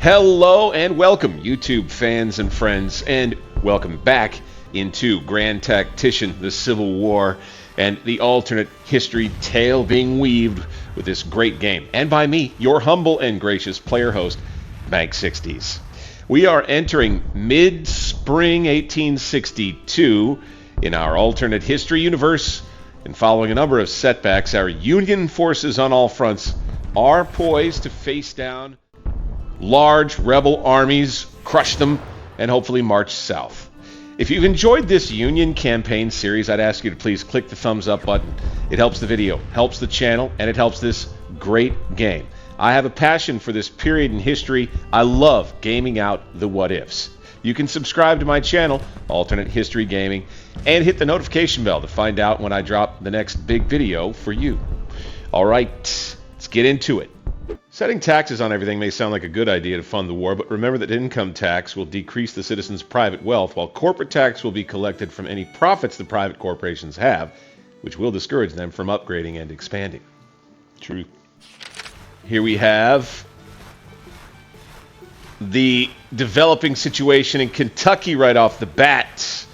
Hello and welcome, YouTube fans and friends, and welcome back into Grand Tactitian, the Civil War, and the alternate history tale being weaved with this great game. And by me, your humble and gracious player host, Bank60s. We are entering mid-spring 1862 in our alternate history universe, and following a number of setbacks, our Union forces on all fronts are poised to face down large rebel armies, crush them, and hopefully march south. If you've enjoyed this Union campaign series, I'd ask you to please click the thumbs up button. It helps the video, helps the channel, and it helps this great game. I have a passion for this period in history. I love gaming out the what-ifs. You can subscribe to my channel, Alternate History Gaming, and hit the notification bell to find out when I drop the next big video for you. All right, let's get into it. Setting taxes on everything may sound like a good idea to fund the war, but remember that income tax will decrease the citizens' private wealth, while corporate tax will be collected from any profits the private corporations have, which will discourage them from upgrading and expanding. True. Here we have the developing situation in Kentucky right off the bat.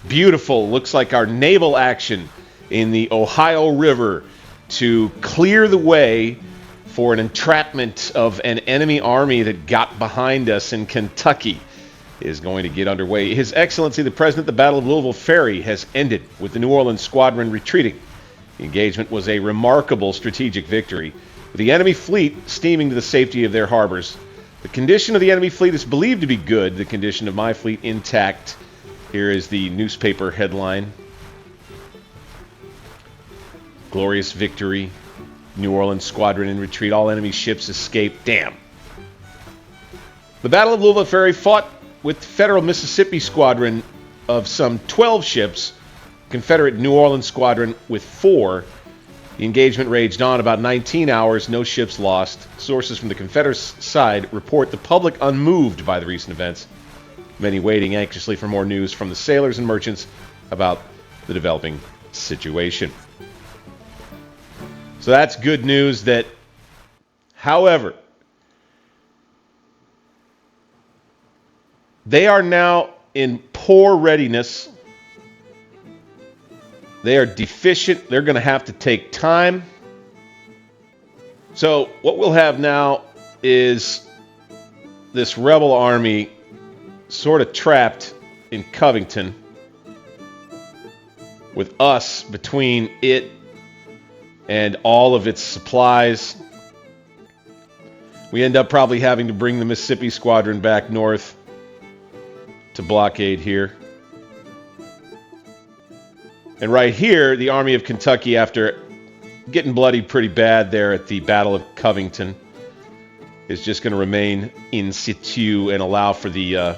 Beautiful. Looks like our naval action in the Ohio River to clear the way for an entrapment of an enemy army that got behind us in Kentucky is going to get underway. His Excellency the President, the Battle of Louisville Ferry has ended with the New Orleans squadron retreating. The engagement was a remarkable strategic victory, with the enemy fleet steaming to the safety of their harbors. The condition of the enemy fleet is believed to be good, the condition of my fleet intact. Here is the newspaper headline. Glorious victory. New Orleans squadron in retreat. All enemy ships escaped. Damn. The Battle of Louisville Ferry fought with Federal Mississippi squadron of some 12 ships, Confederate New Orleans squadron with 4. The engagement raged on about 19 hours, no ships lost. Sources from the Confederate side report the public unmoved by the recent events, many waiting anxiously for more news from the sailors and merchants about the developing situation. So that's good news that, however, they are now in poor readiness. They are deficient. They're going to have to take time. So what we'll have now is this rebel army sort of trapped in Covington with us between it and all of its supplies. We end up probably having to bring the Mississippi squadron back north to blockade here. And right here, the Army of Kentucky, after getting bloodied pretty bad there at the Battle of Covington, is just going to remain in situ and allow for the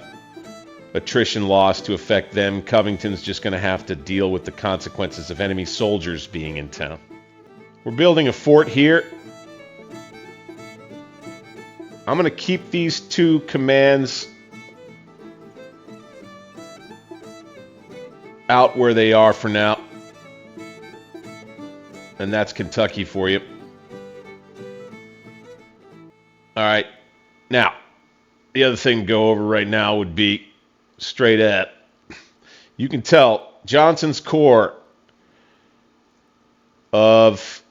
attrition loss to affect them. Covington's just going to have to deal with the consequences of enemy soldiers being in town. We're building a fort here. I'm going to keep these 2 commands out where they are for now. And that's Kentucky for you. All right. Now, the other thing to go over right now would be straight at. You can tell Johnston's corps of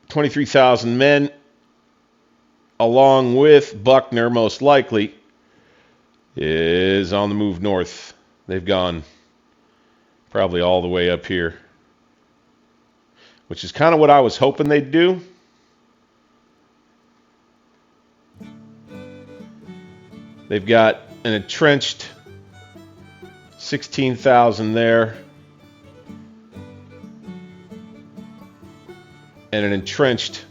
23,000 men, along with Buckner, most likely, is on the move north. They've gone probably all the way up here, which is kind of what I was hoping they'd do. They've got an entrenched 16,000 there, and an entrenched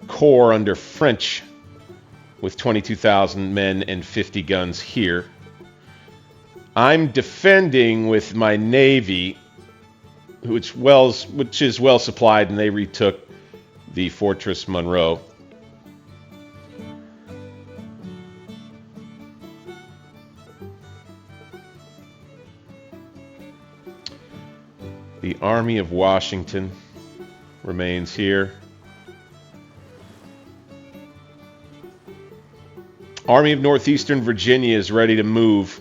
corps under French with 22,000 men and 50 guns here. I'm defending with my Navy, which is well supplied, and they retook the Fortress Monroe. The Army of Washington remains here. Army of Northeastern Virginia is ready to move.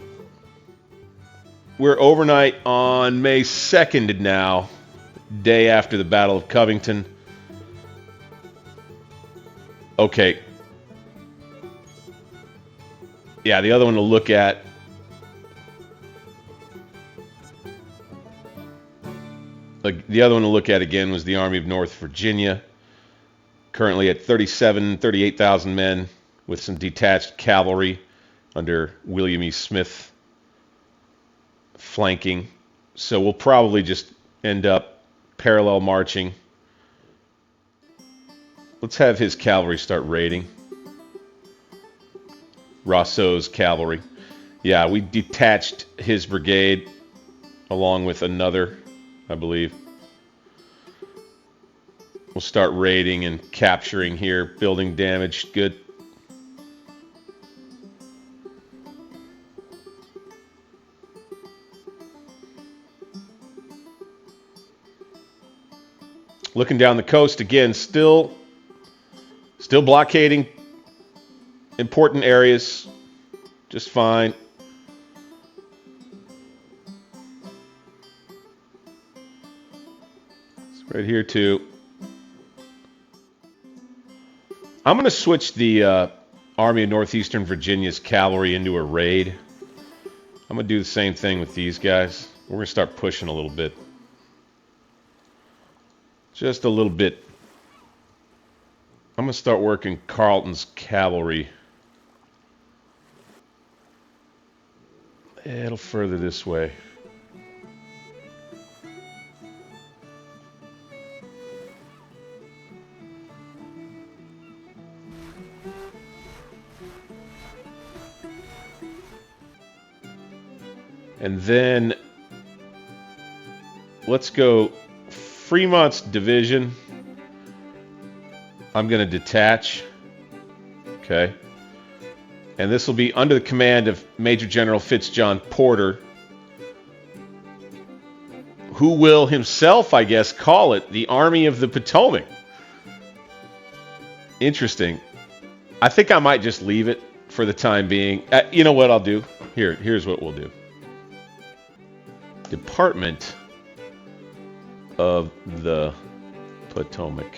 We're overnight on May 2nd now, day after the Battle of Covington. Okay. Yeah, the other one to look at. The other one to look at again was the Army of North Virginia, currently at 38,000 men with some detached cavalry under William E. Smith flanking. So we'll probably just end up parallel marching. Let's have his cavalry start raiding. Rousseau's cavalry. Yeah, we detached his brigade along with another, I believe. We'll start raiding and capturing here. Building damage. Good. Looking down the coast again, still blockading important areas. Just fine. It's right here too. I'm going to switch the Army of Northeastern Virginia's cavalry into a raid. I'm going to do the same thing with these guys. We're going to start pushing a little bit. Just a little bit. I'm going to start working Carleton's cavalry a little further this way. And then let's go Fremont's division. I'm going to detach. Okay. And this will be under the command of Major General Fitzjohn Porter, who will himself, I guess, call it the Army of the Potomac. Interesting. I think I might just leave it for the time being. You know what I'll do? Here's what we'll do. Department of the Potomac.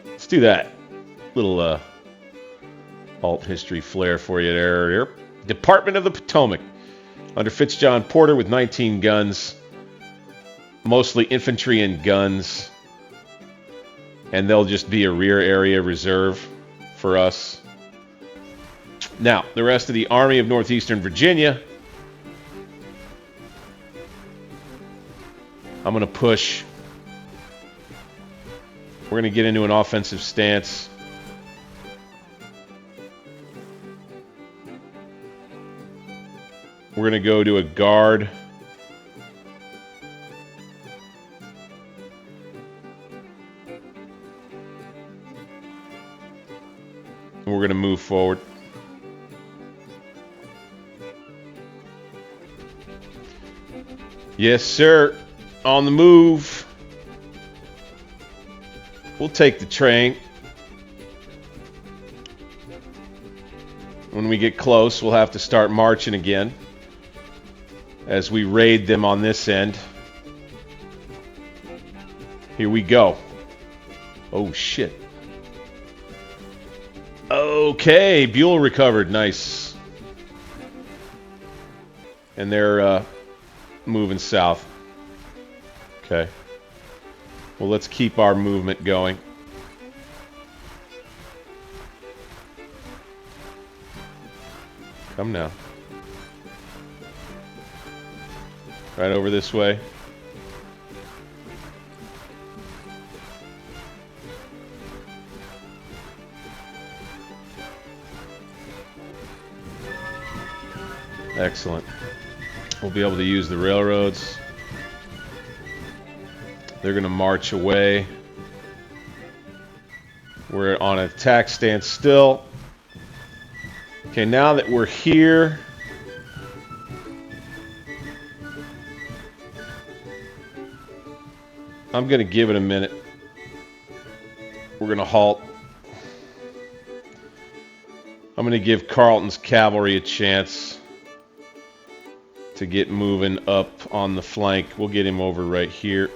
Let's do that. Little alt history flair for you there. Department of the Potomac under Fitzjohn Porter with 19 guns, mostly infantry and guns, and they'll just be a rear area reserve for us. Now, the rest of the Army of Northeastern Virginia, I'm going to push. We're going to get into an offensive stance. We're going to go to a guard. And we're going to move forward. Yes, sir. On the move. We'll take the train. When we get close, we'll have to start marching again as we raid them on this end. Here we go. Oh, shit. Okay, Buell recovered. Nice. And they're moving south. Okay. Well, let's keep our movement going. Come now. Right over this way. Excellent. We'll be able to use the railroads. They're going to march away. We're on an attack stance still. Okay, now that we're here, I'm going to give it a minute. We're going to halt. I'm going to give Carleton's cavalry a chance to get moving up on the flank. We'll get him over right here.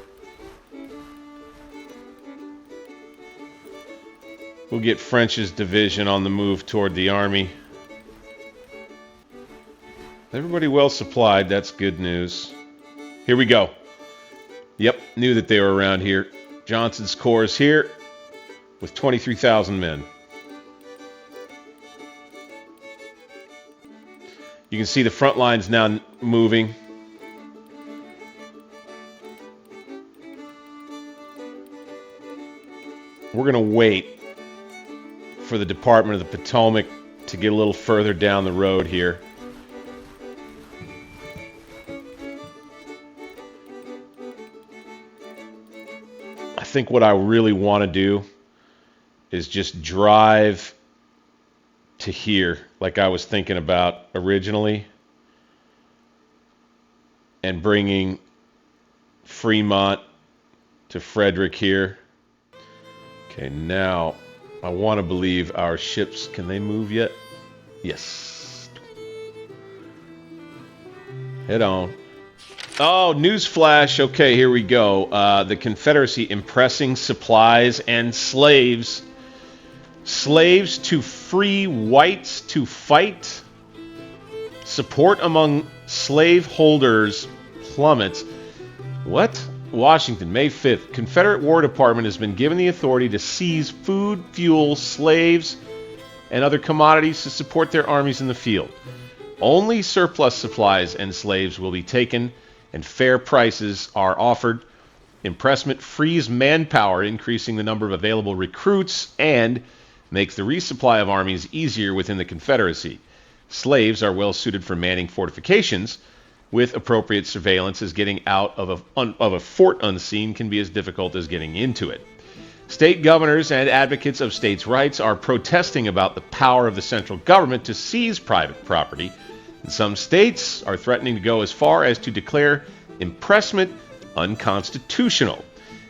We'll get French's division on the move toward the army. Everybody well supplied. That's good news. Here we go. Yep, knew that they were around here. Johnston's corps is here with 23,000 men. You can see the front lines now moving. We're going to wait for the Department of the Potomac to get a little further down the road here. I think what I really want to do is just drive to here, like I was thinking about originally, and bringing Fremont to Frederick here. Okay, now I want to believe our ships, can they move yet? Yes. Head on. Oh, newsflash. Okay, here we go. The Confederacy impressing supplies and slaves. Slaves to free whites to fight. Support among slave holders plummets. What? Washington, May 5th. Confederate War Department has been given the authority to seize food, fuel, slaves, and other commodities to support their armies in the field. Only surplus supplies and slaves will be taken, and fair prices are offered. Impressment frees manpower, increasing the number of available recruits, and makes the resupply of armies easier within the Confederacy. Slaves are well suited for manning fortifications, with appropriate surveillance, as getting out of a fort unseen can be as difficult as getting into it. State governors and advocates of states' rights are protesting about the power of the central government to seize private property, and some states are threatening to go as far as to declare impressment unconstitutional.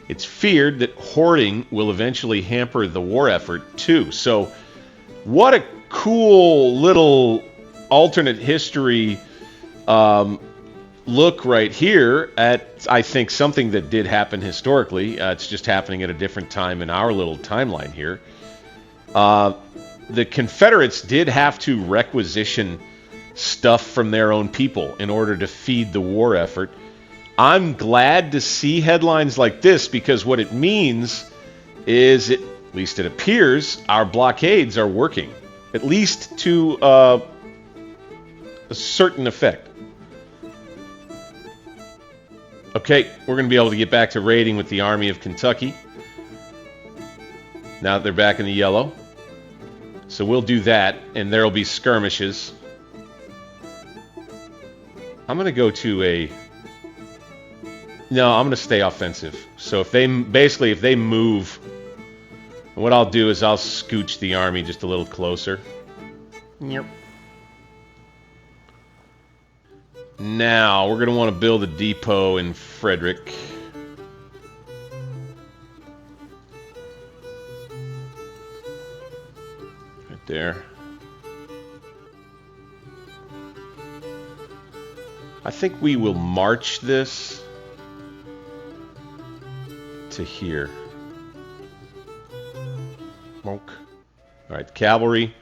It's feared that hoarding will eventually hamper the war effort, too. So, what a cool little alternate history look right here at, I think, something that did happen historically. It's just happening at a different time in our little timeline here. The Confederates did have to requisition stuff from their own people in order to feed the war effort. I'm glad to see headlines like this, because what it means is, at least it appears, our blockades are working, at least to a certain effect. Okay, we're going to be able to get back to raiding with the Army of Kentucky now that they're back in the yellow. So we'll do that, and there will be skirmishes. I'm going to go to a... No, I'm going to stay offensive. So if they move, what I'll do is I'll scooch the army just a little closer. Yep. Now, we're going to want to build a depot in Frederick. Right there. I think we will march this to here. Monk. All right, cavalry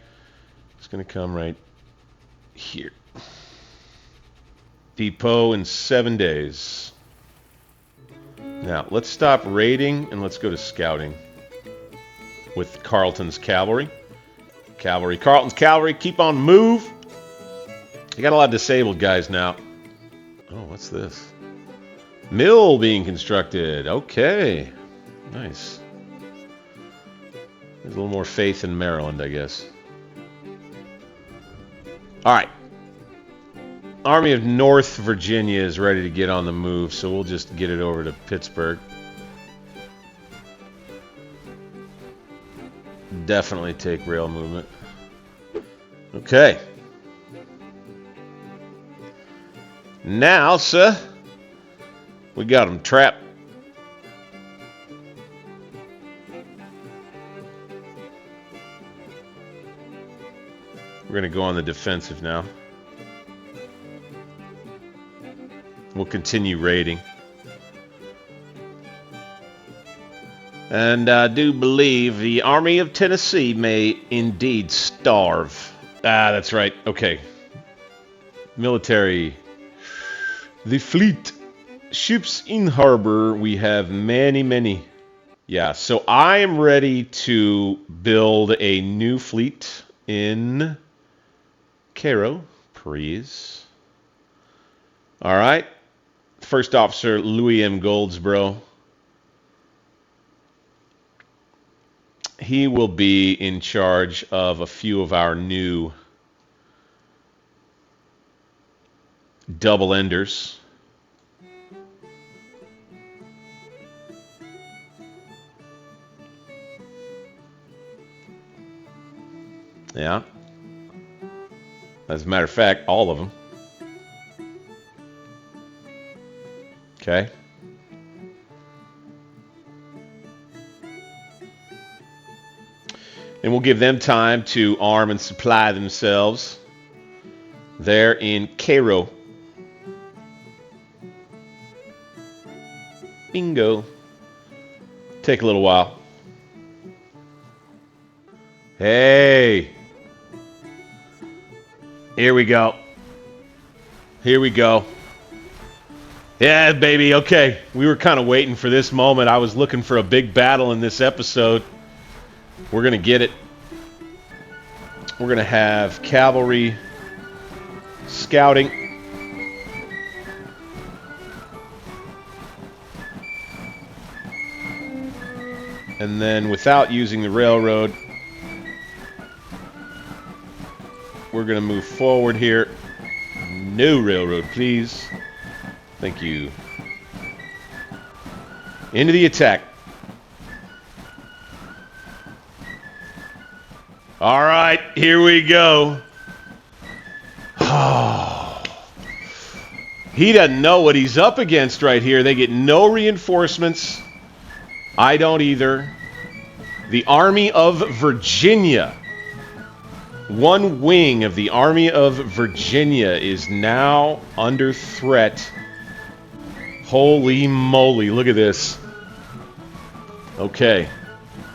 is going to come right here. Depot in 7 days. Now, let's stop raiding and let's go to scouting with Carleton's cavalry. Carleton's cavalry, keep on move. You got a lot of disabled guys now. Oh, what's this? Mill being constructed. Okay. Nice. There's a little more faith in Maryland, I guess. All right. Army of North Virginia is ready to get on the move, so we'll just get it over to Pittsburgh. Definitely take rail movement. Okay. Now, sir, we got them trapped. We're going to go on the defensive now. We'll continue raiding. And I do believe the Army of Tennessee may indeed starve. Ah, that's right. Okay. Military. The fleet. Ships in harbor. We have many, many. Yeah, so I am ready to build a new fleet in Cairo, please. All right. First Officer Louis M. Goldsboro. He will be in charge of a few of our new double enders. Yeah. As a matter of fact, all of them. Okay. And we'll give them time to arm and supply themselves there in Cairo. Bingo. Take a little while. Hey. Here we go. Here we go. Yeah, baby. Okay. We were kind of waiting for this moment. I was looking for a big battle in this episode. We're going to get it. We're going to have cavalry scouting. And then without using the railroad, we're going to move forward here. No railroad, please. Thank you. Into the attack. All right, here we go. Oh. He doesn't know what he's up against right here. They get no reinforcements. I don't either. The Army of Virginia. One wing of the Army of Virginia is now under threat. Holy moly, look at this. Okay.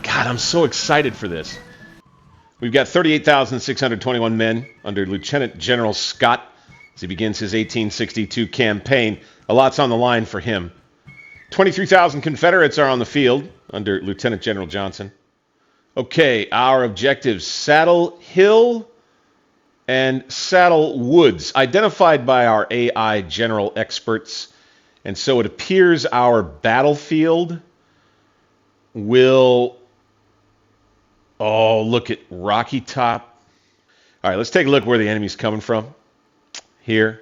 God, I'm so excited for this. We've got 38,621 men under Lieutenant General Scott as he begins his 1862 campaign. A lot's on the line for him. 23,000 Confederates are on the field under Lieutenant General Johnston. Okay, our objectives: Saddle Hill and Saddle Woods, identified by our AI general experts. And so it appears our battlefield will... Oh, look at Rocky Top. All right, let's take a look where the enemy's coming from. Here.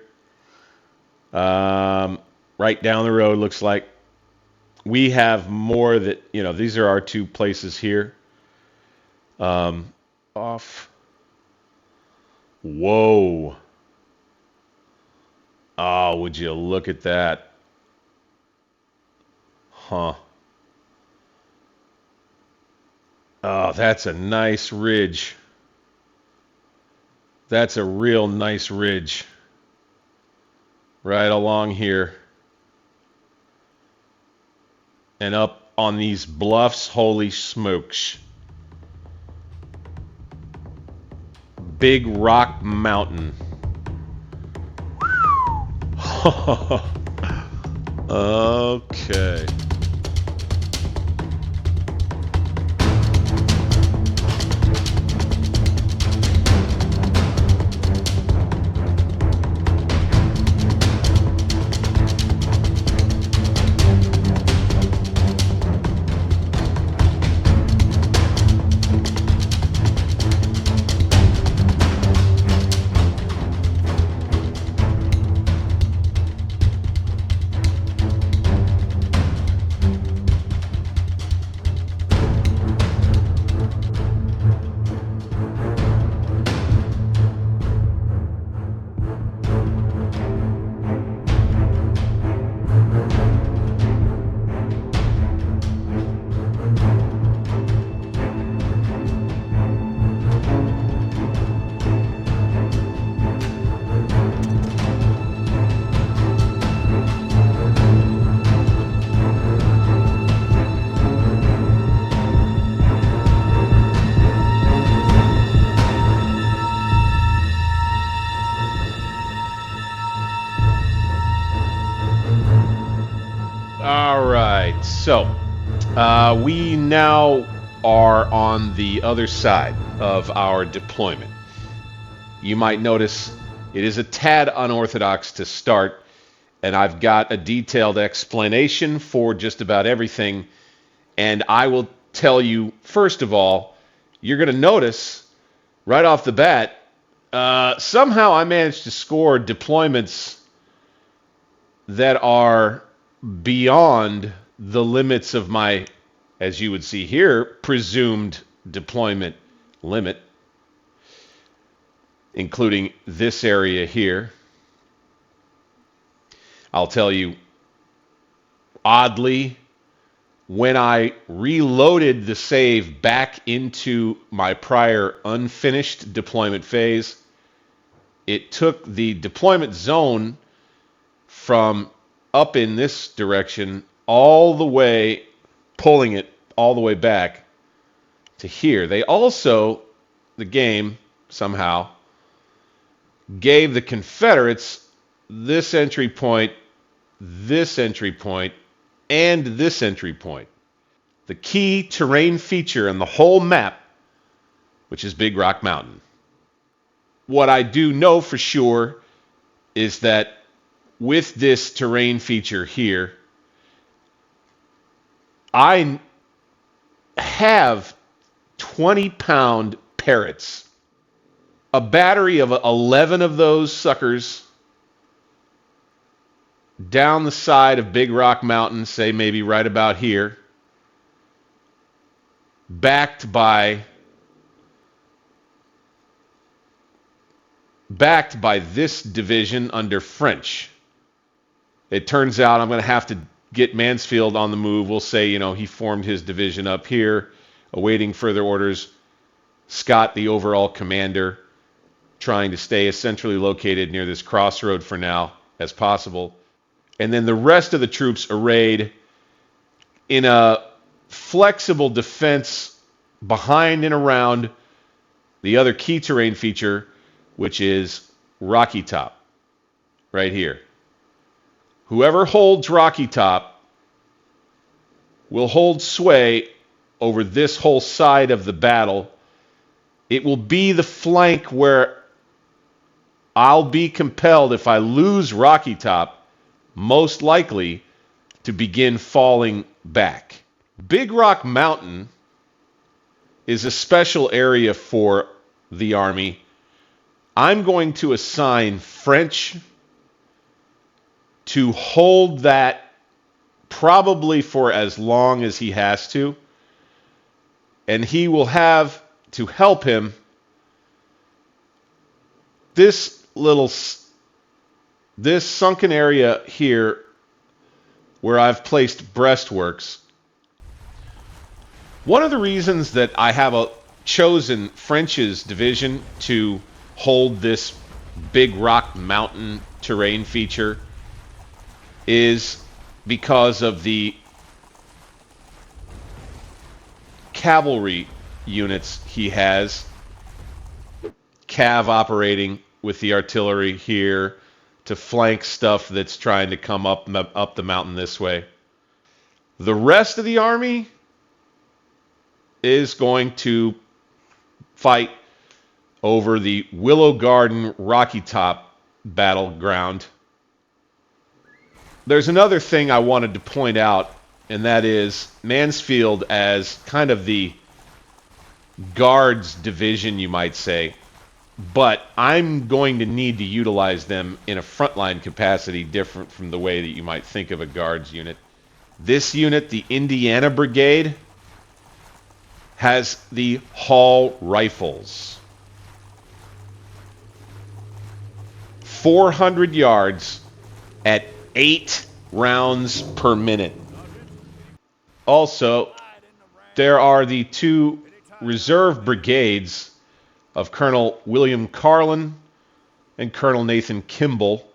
Right down the road, looks like. We have more that, you know, these are our two places here. Off. Whoa. Oh, would you look at that? Huh. Oh, that's a nice ridge. That's a real nice ridge. Right along here. And up on these bluffs, holy smokes. Big Rock Mountain. Okay. So, we now are on the other side of our deployment. You might notice it is a tad unorthodox to start, and I've got a detailed explanation for just about everything. And I will tell you, first of all, you're going to notice right off the bat, somehow I managed to score deployments that are beyond the limits of my, as you would see here, presumed deployment limit, including this area here. I'll tell you, oddly, when I reloaded the save back into my prior unfinished deployment phase, it took the deployment zone from up in this direction all the way, pulling it all the way back to here. They also, the game somehow, gave the Confederates this entry point, and this entry point. The key terrain feature in the whole map, which is Big Rock Mountain. What I do know for sure is that with this terrain feature here, I have 20-pound parrots. A battery of 11 of those suckers down the side of Big Rock Mountain, say maybe right about here, backed by this division under French. It turns out I'm going to have to get Mansfield on the move. We'll say, he formed his division up here, awaiting further orders. Scott, the overall commander, trying to stay as centrally located near this crossroad for now as possible. And then the rest of the troops arrayed in a flexible defense behind and around the other key terrain feature, which is Rocky Top, right here. Whoever holds Rocky Top will hold sway over this whole side of the battle. It will be the flank where I'll be compelled, if I lose Rocky Top, most likely to begin falling back. Big Rock Mountain is a special area for the Army. I'm going to assign French to hold that probably for as long as he has to. And he will have to help him this sunken area here where I've placed breastworks. One of the reasons that I have chosen French's division to hold this Big Rock Mountain terrain feature is because of the cavalry units he has. Cav operating with the artillery here to flank stuff that's trying to come up the mountain this way. The rest of the army is going to fight over the Willow Garden Rocky Top battleground. There's another thing I wanted to point out, and that is Mansfield as kind of the guards division, you might say. But I'm going to need to utilize them in a frontline capacity different from the way that you might think of a guards unit. This unit, the Indiana Brigade, has the Hall Rifles. 400 yards at 8 rounds per minute. Also, there are the 2 reserve brigades of Colonel William Carlin and Colonel Nathan Kimball,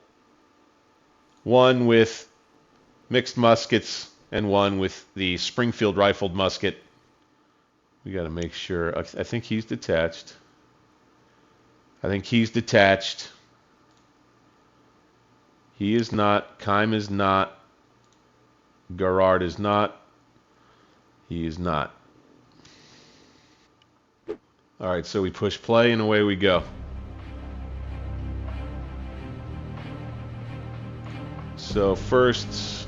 one with mixed muskets and one with the Springfield rifled musket. We got to make sure. I think he's detached. He is not. Keim is not. Garrard is not. He is not. Alright, so we push play and away we go. So first,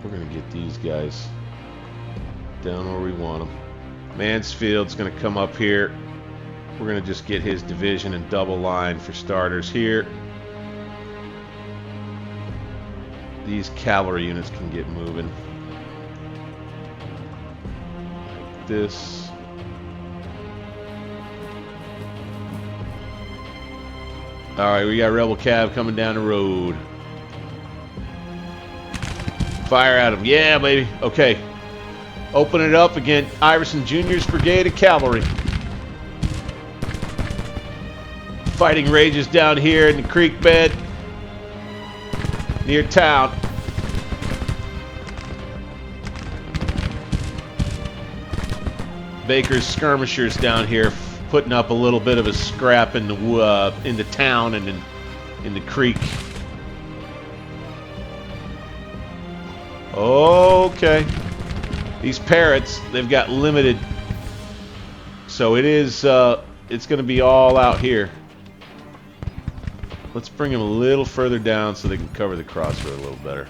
we're going to get these guys down where we want them. Mansfield's going to come up here. We're going to just get his division and double line for starters here. These cavalry units can get moving. Like this. Alright, we got Rebel Cav coming down the road. Fire at him. Yeah, baby. Okay. Open it up again. Iverson Jr.'s Brigade of Cavalry. Fighting rages down here in the creek bed near town. Baker's skirmishers down here putting up a little bit of a scrap in the town and in the creek. Okay. These parrots, they've got limited, so it's going to be all out here. Let's bring them a little further down so they can cover the crossroad a little better.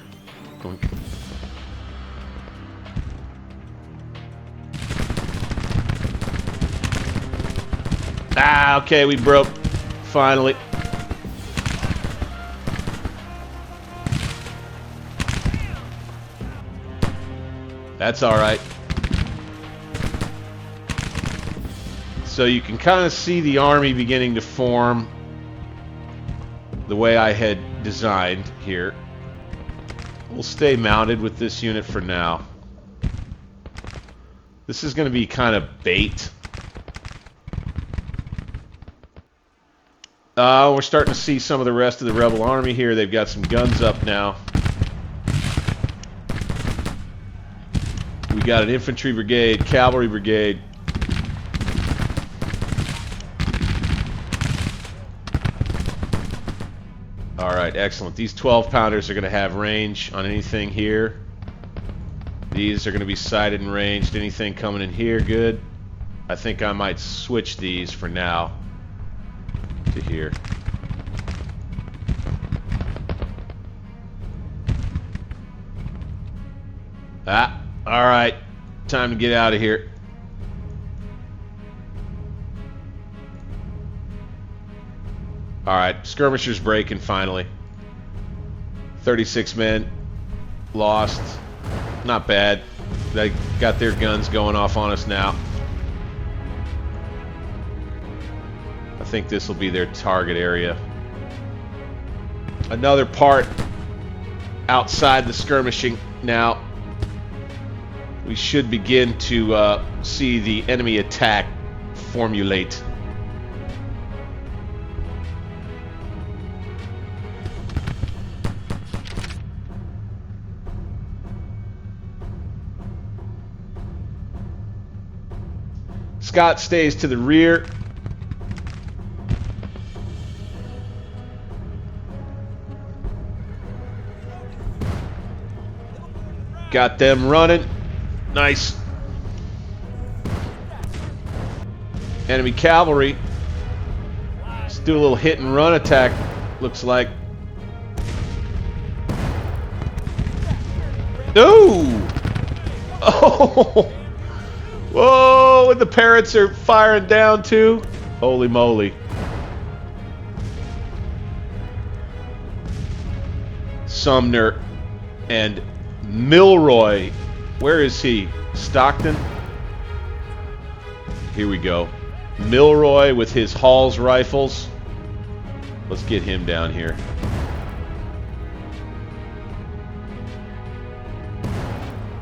Ah, okay, we broke. Finally. That's alright. So you can kind of see the army beginning to form the way I had designed here. We'll stay mounted with this unit for now. This is going to be kind of bait. We're starting to see some of the rest of the rebel army here. They've got some guns up now. We got an infantry brigade, cavalry brigade. Alright, excellent. These 12-pounders are going to have range on anything here. These are going to be sighted and ranged. Anything coming in here, good. I think I might switch these for now to here. Ah, alright. Time to get out of here. Alright, skirmishers breaking finally. 36 men lost. Not bad. They got their guns going off on us now. I think this will be their target area. Another part outside the skirmishing now. We should begin to see the enemy attack formulate. Scott stays to the rear. Got them running. Nice. Enemy cavalry. Let's do a little hit and run attack, looks like. No! Oh! Whoa! And the parrots are firing down too. Holy moly. Sumner and Milroy. Where is he? Stockton? Here we go. Milroy with his Hall's rifles. Let's get him down here.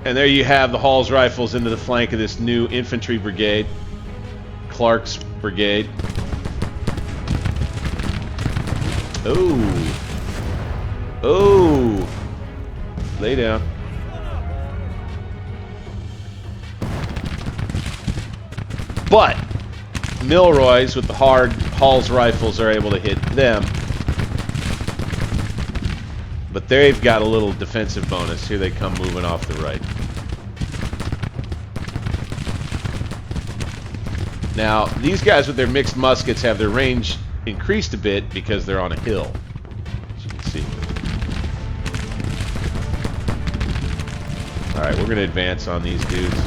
And there you have the Hall's rifles into the flank of this new infantry brigade. Clark's brigade. Oh. Oh. Lay down. But Milroy's with the hard Hall's rifles are able to hit them. But they've got a little defensive bonus. Here they come moving off the right. Now, these guys with their mixed muskets have their range increased a bit because they're on a hill, as you can see. Alright, we're going to advance on these dudes.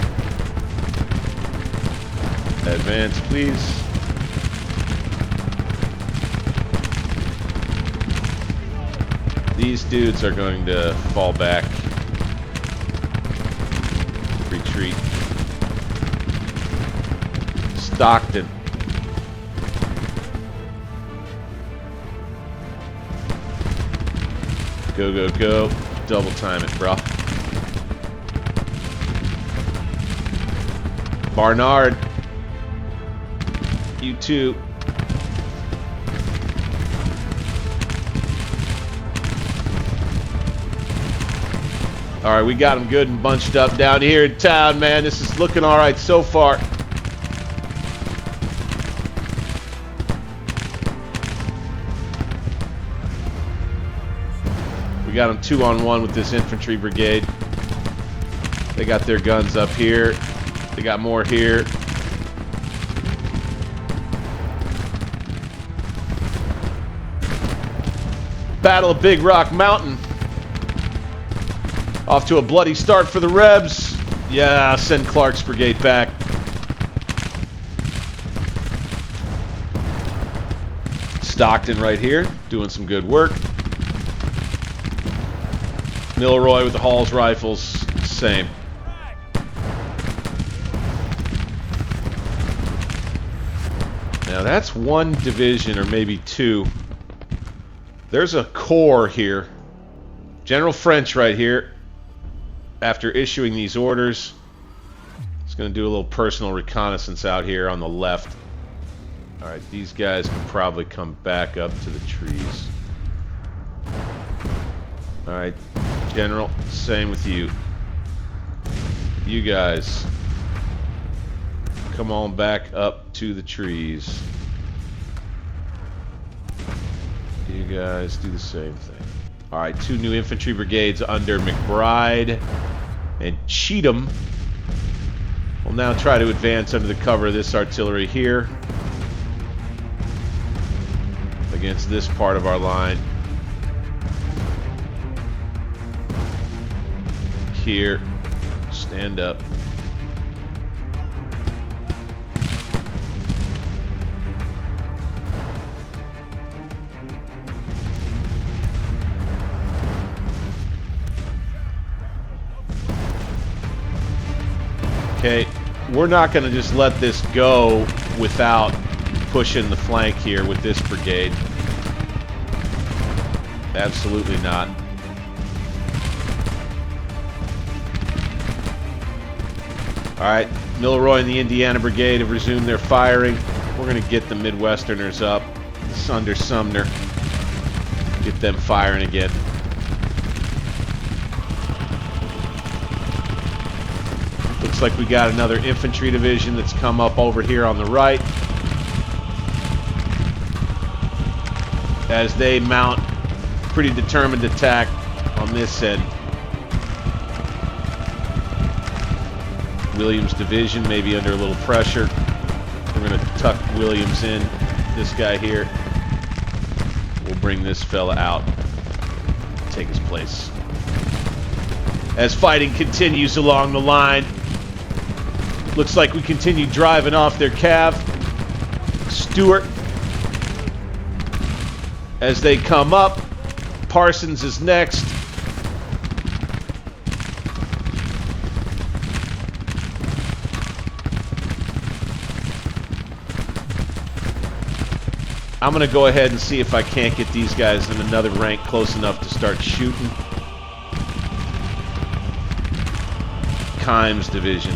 Advance, please. These dudes are going to fall back. Retreat. Stockton. Go, go, go. Double time it, bro. Barnard. You too. Alright, we got them good and bunched up down here in town, man. This is looking alright so far. We got them 2-on-1 with this infantry brigade. They got their guns up here. They got more here. Battle of Big Rock Mountain. Off to a bloody start for the Rebs. Yeah, send Clark's brigade back. Stockton right here, doing some good work. Milroy with the Hall's rifles, same. Now that's one division, or maybe two. There's a corps here. General French right here. After issuing these orders, it's going to do a little personal reconnaissance out here on the left. Alright, these guys can probably come back up to the trees. Alright, General, same with you. You guys, come on back up to the trees. You guys do the same thing. Alright, 2 new infantry brigades under McBride and Cheatham. We'll now try to advance under the cover of this artillery here against this part of our line. Here, stand up. Okay, we're not going to just let this go without pushing the flank here with this brigade. Absolutely not. Alright, Milroy and the Indiana Brigade have resumed their firing. We're going to get the Midwesterners up. Under Sumner. Get them firing again. Looks like we got another infantry division that's come up over here on the right. As they mount pretty determined attack on this end. Williams division maybe under a little pressure. We're going to tuck Williams in. This guy here. We'll bring this fella out. Take his place. As fighting continues along the line. Looks like we continue driving off their cav. Stewart. As they come up. Parsons is next. I'm going to go ahead and see if I can't get these guys in another rank close enough to start shooting. Kimes division.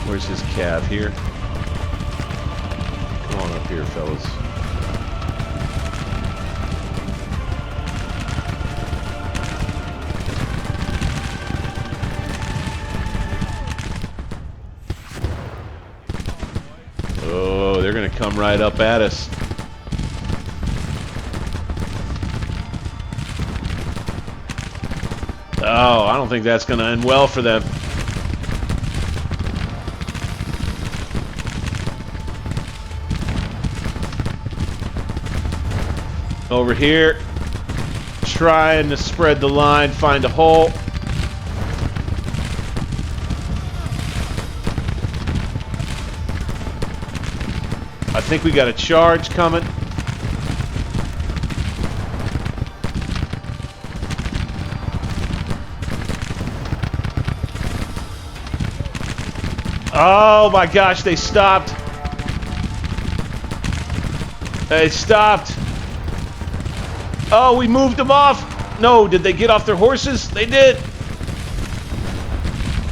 Where's his cav here? Come on up here, fellas. Oh, they're going to come right up at us. Oh, I don't think that's going to end well for them. Over here, trying to spread the line, find a hole. I think we got a charge coming. Oh my gosh, they stopped. They stopped. Oh, we moved them off. No, did they get off their horses? They did.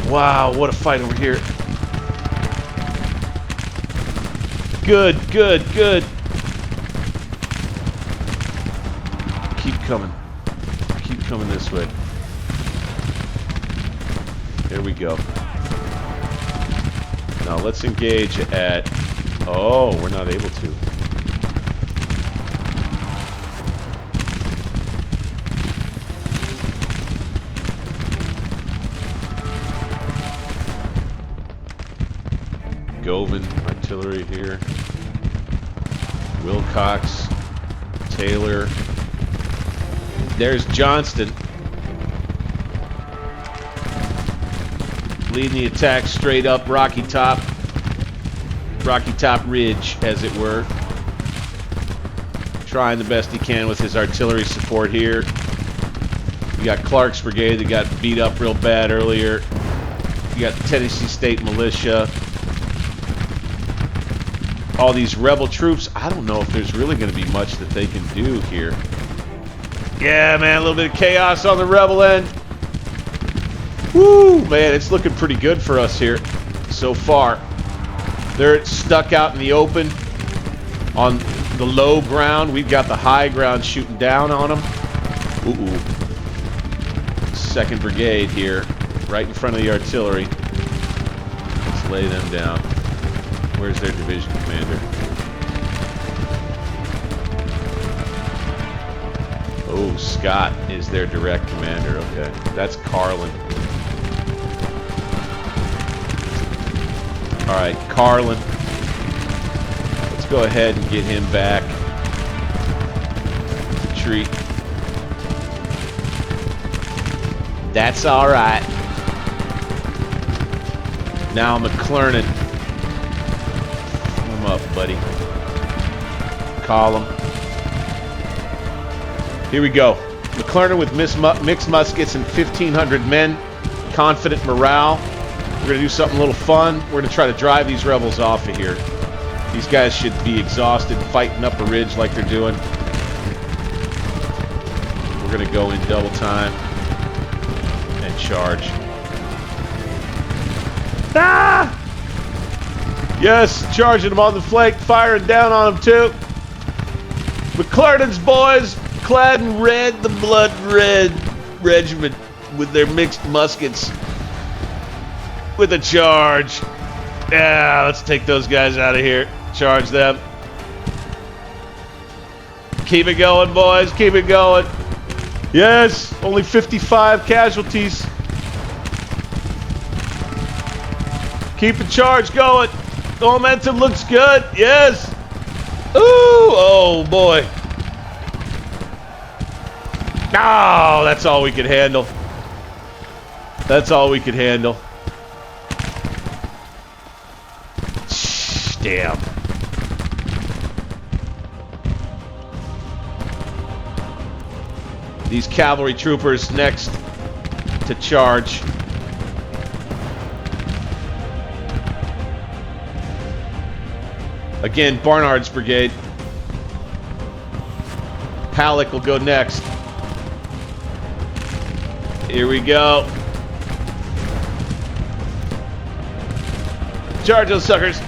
Wow, what a fight over here. Good, good, good. Keep coming. Keep coming this way. There we go. Now let's engage at... Oh, we're not able to. Govan, artillery here. Wilcox, Taylor. There's Johnston. Leading the attack straight up Rocky Top Ridge, as it were. Trying the best he can with his artillery support here. You got Clark's brigade that got beat up real bad earlier. You got the Tennessee State Militia. All these rebel troops. I don't know if there's really going to be much that they can do here. Yeah, man, a little bit of chaos on the rebel end. Woo, man, it's looking pretty good for us here so far. They're stuck out in the open on the low ground. We've got the high ground shooting down on them. Ooh. 2nd Brigade here, right in front of the artillery. Let's lay them down. Where's their division commander? Oh, Scott is their direct commander. Okay, that's Carlin. All right, Carlin. Let's go ahead and get him back. Retreat. That's all right. Now McClernand. Come up, buddy. Call him. Here we go. McClernand with mixed muskets and 1,500 men. Confident morale. We're going to do something a little fun. We're going to try to drive these rebels off of here. These guys should be exhausted fighting up a ridge like they're doing. We're going to go in double time and charge. Ah! Yes, charging them on the flank, firing down on them too. McClernand's boys, clad in red, the blood red regiment with their mixed muskets. With a charge. Yeah, let's take those guys out of here. Charge them. Keep it going, boys. Keep it going. Yes, only 55 casualties. Keep the charge going. The momentum looks good. Yes. Ooh, oh boy. Oh, that's all we could handle. That's all we could handle. Damn. These cavalry troopers next to charge. Again, Barnard's brigade. Halleck will go next. Here we go. Charge those suckers.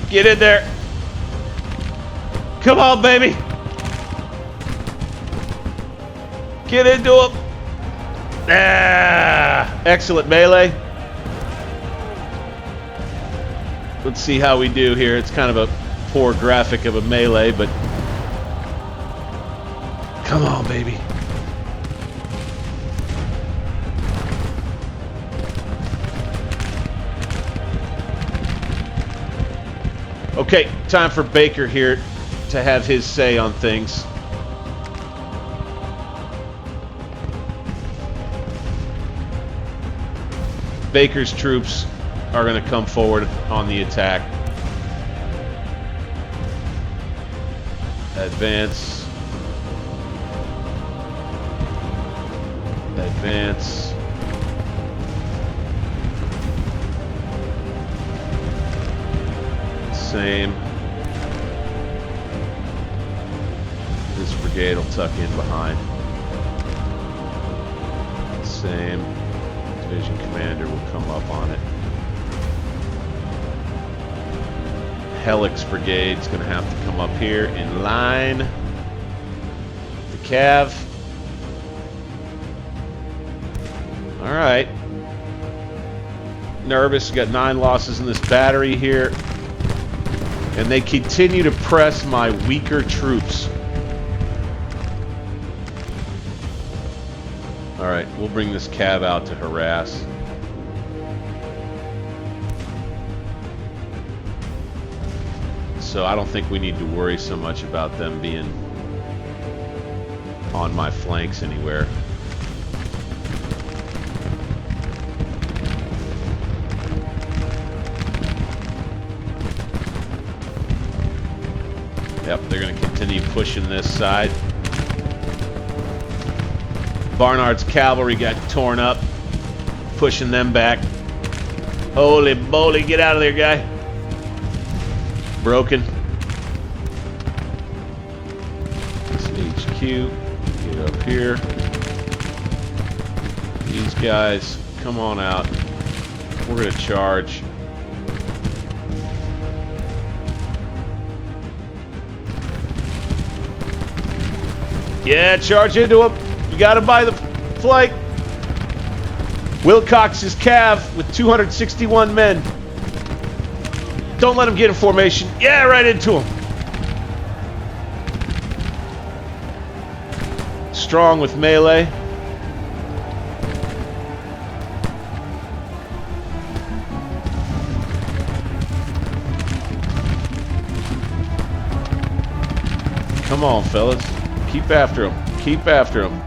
Get in there. Come on, baby. Get into him. Ah, excellent melee. Let's see how we do here. It's kind of a poor graphic of a melee, but come on, baby. Okay, time for Baker here to have his say on things. Baker's troops are going to come forward on the attack. Advance. Advance. Same. This brigade will tuck in behind. Same. Division commander will come up on it. Helix brigade's going to have to come up here in line. The Cav. All right. Nervous. Got 9 losses in this battery here. And they continue to press my weaker troops. All right, we'll bring this Cav out to harass. So I don't think we need to worry so much about them being on my flanks anywhere. Yep, they're going to continue pushing this side. Barnard's cavalry got torn up, pushing them back. Holy moly, get out of there, guy. Broken. This HQ, get up here. These guys, come on out. We're going to charge. Yeah, charge into him. You got him by the flank. Wilcox's Cav with 261 men. Don't let him get in formation. Yeah, right into him. Strong with melee. Come on, fellas. Keep after him. Keep after him.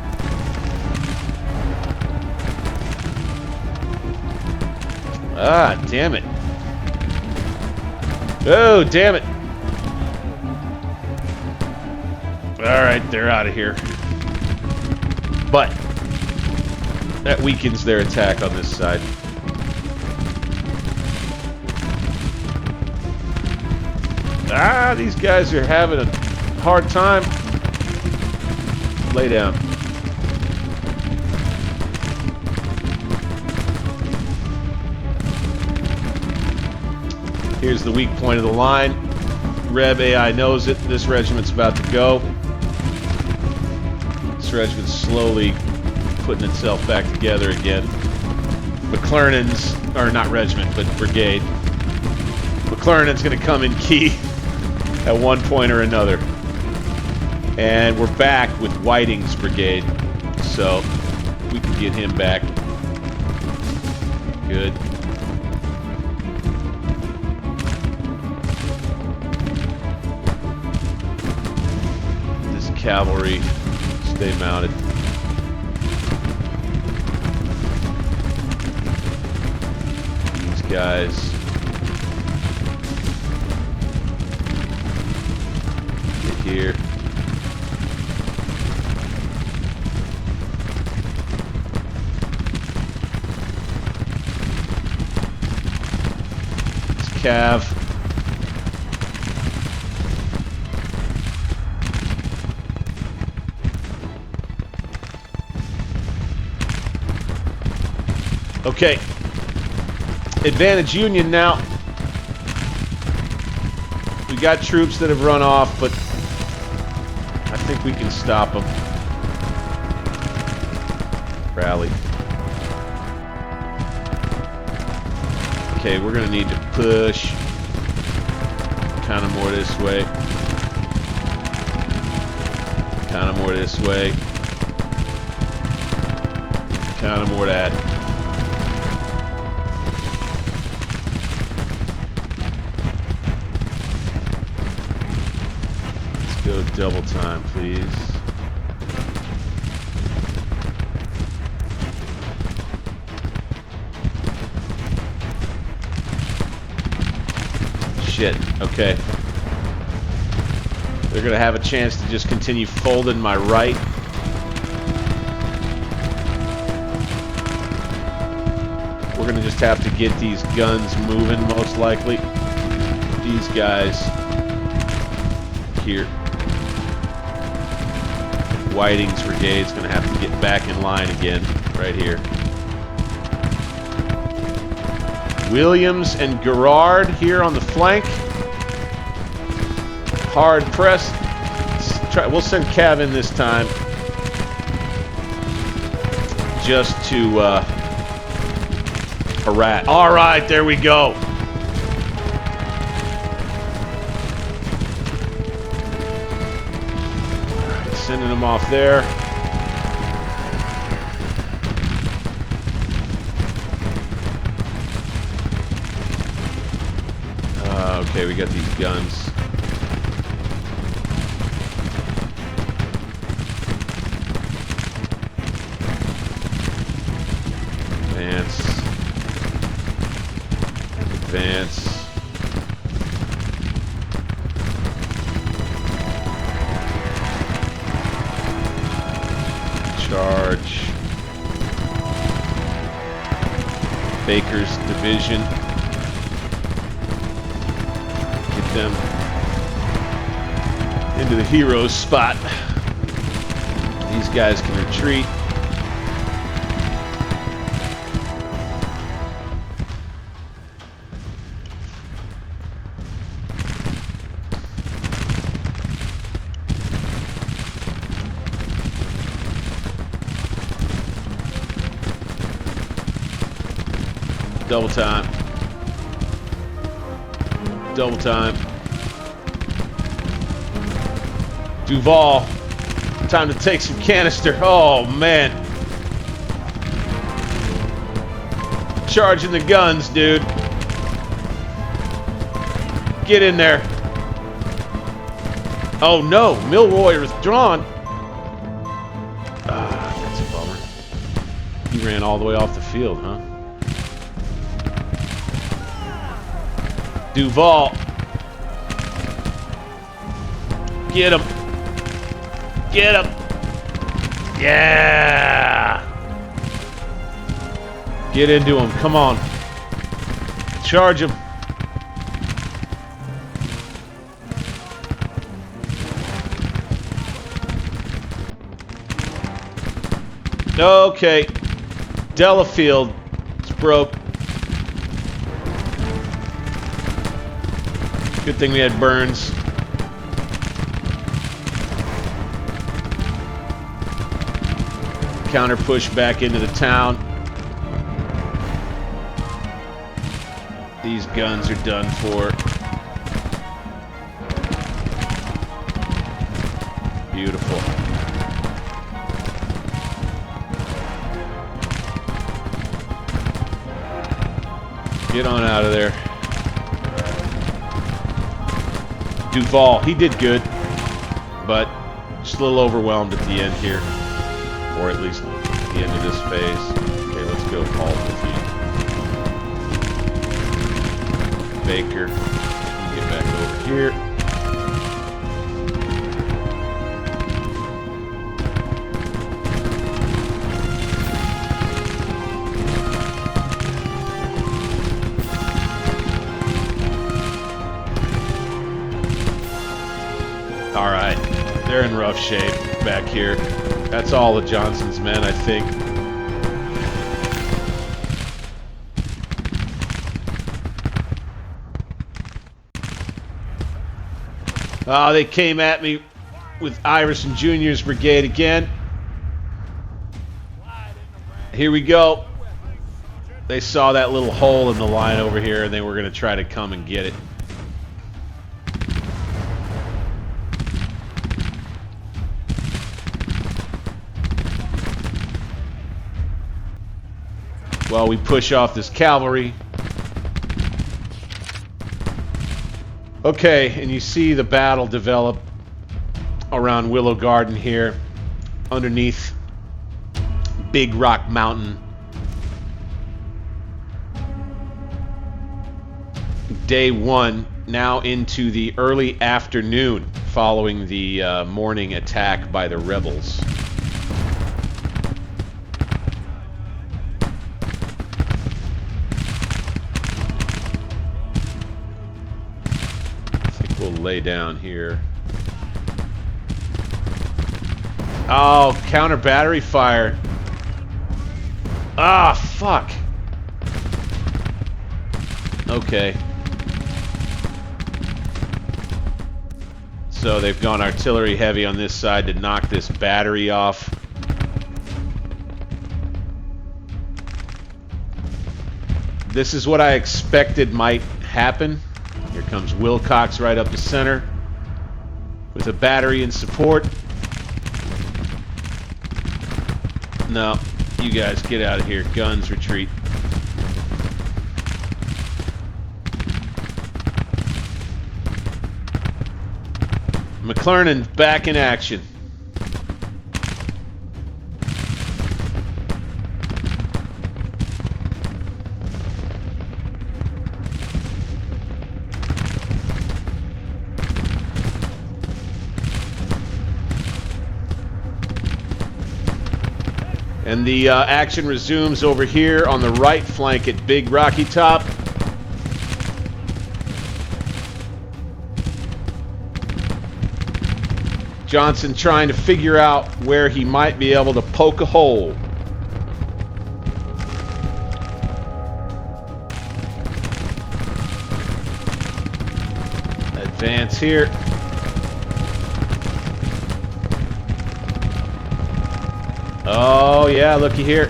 Ah, damn it. Oh, damn it. Alright, they're out of here. But that weakens their attack on this side. Ah, these guys are having a hard time. Lay down. Here's the weak point of the line. Reb AI knows it. This regiment's about to go. This regiment's slowly putting itself back together again. McClernand's, or not regiment, but brigade. McClernand's going to come in key at one point or another. And we're back with Whiting's brigade. So we can get him back. Good. This cavalry, stay mounted. These guys. Get here. Cav. Okay. Advantage Union now. We got troops that have run off, but I think we can stop them. Rally. Okay, we're going to need to push kind of more this way. Kind of more this way. Kind of more that. Double time, please. Shit. Okay. They're gonna have a chance to just continue folding my right. We're gonna just have to get these guns moving, most likely. These guys here. Whiting's brigade's gonna have to get back in line again, right here. Williams and Gerard here on the flank. Hard press. We'll send Cav in this time, just to harass. All right, there we go. Sending them off there. Okay, we got these guns. Advance. Advance. Charge. Baker's division. Get them into the hero's spot. These guys can retreat. Double time. Double time. Duval. Time to take some canister. Oh, man. Charging the guns, dude. Get in there. Oh, no. Milroy withdrawn. Ah, that's a bummer. He ran all the way off the field, huh? Duval. Get him. Get him. Yeah. Get into him. Come on. Charge him. Okay. Delafield. It's broke. Good thing we had Burns. Counter push back into the town. These guns are done for. Beautiful. Get on out of there. Duval, he did good, but just a little overwhelmed at the end here, or at least at the end of this phase. Okay, let's go Paul defeat. Baker, get back over here. All right, they're in rough shape back here. That's all of Johnston's men, I think. Oh, they came at me with Iverson Jr.'s brigade again. Here we go. They saw that little hole in the line over here, and they were going to try to come and get it. While we push off this cavalry. Okay, and you see the battle develop around Willow Garden here, underneath Big Rock Mountain. Day 1, now into the early afternoon following the morning attack by the rebels. I think we'll lay down here. Oh, counter battery fire. Ah, fuck. Okay. So they've gone artillery heavy on this side to knock this battery off. This is what I expected might happen. Here comes Wilcox right up the center with a battery in support. No, you guys get out of here. Guns, retreat. McClernand back in action. And the action resumes over here on the right flank at Big Rocky Top. Johnston trying to figure out where he might be able to poke a hole. Advance here. Oh yeah, looky here.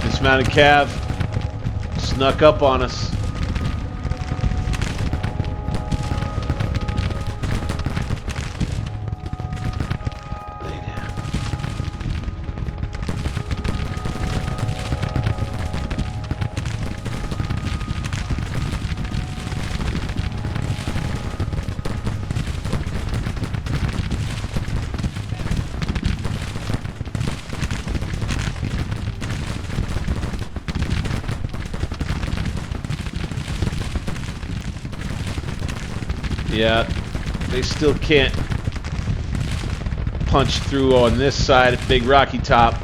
Dismounted Cav snuck up on us. Yeah, they still can't punch through on this side at Big Rocky Top.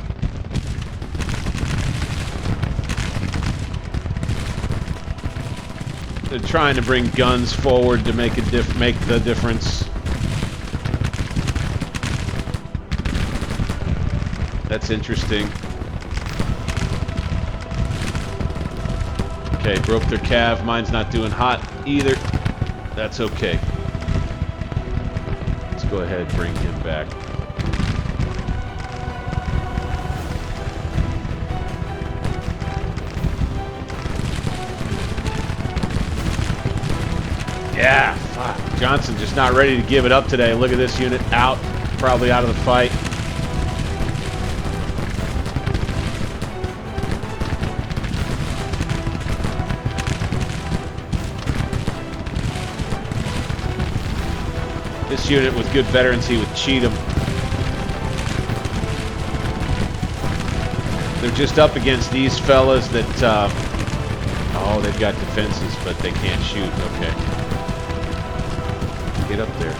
They're trying to bring guns forward to make the difference. That's interesting. Okay, broke their cav. Mine's not doing hot either. That's okay. Let's go ahead and bring him back. Yeah, fuck. Johnston just not ready to give it up today. Look at this unit out, probably out of the fight. This unit with good veterancy with Cheatham. They're just up against these fellas that, oh, they've got defenses, but they can't shoot. Okay. Get up there.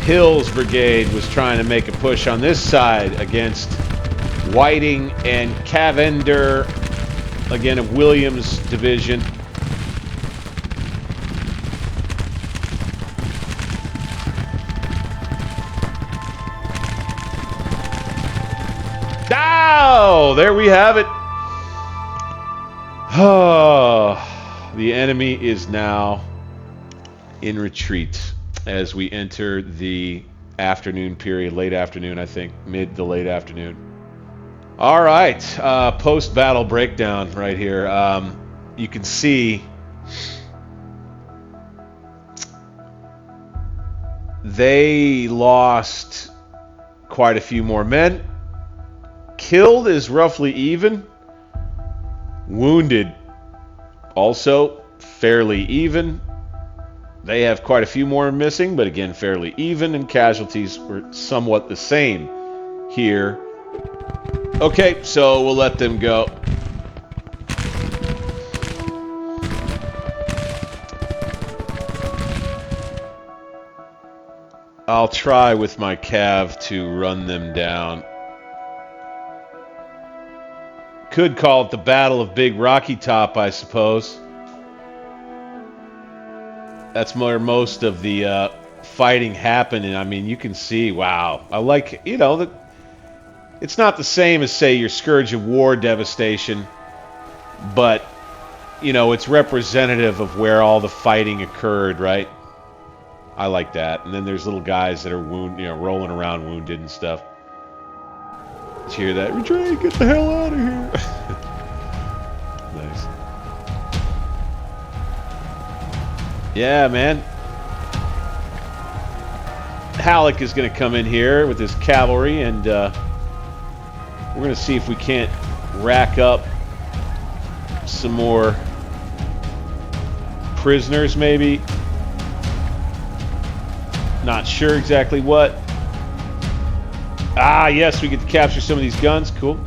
Hill's brigade was trying to make a push on this side against Whiting and Cavender, again of Williams' division. Oh, there we have it. Oh, the enemy is now in retreat as we enter the afternoon period, late afternoon, I think, mid to late afternoon. All right, post-battle breakdown right here. You can see they lost quite a few more men. Killed is roughly even. Wounded also fairly even. They have quite a few more missing, but again, fairly even, and casualties were somewhat the same here. Okay, so we'll let them go. I'll try with my cav to run them down. Could call it the Battle of Big Rocky Top, I suppose. That's where most of the fighting happened, and I mean, you can see, wow. I like, you know, it's not the same as, say, your Scourge of War devastation, but, you know, it's representative of where all the fighting occurred, right? I like that. And then there's little guys that are rolling around wounded and stuff. Did you hear that? Retreat, get the hell out of here. Nice. Yeah, man. Halleck is going to come in here with his cavalry, and we're going to see if we can't rack up some more prisoners, maybe. Not sure exactly what. Ah, yes, we get to capture some of these guns. Cool.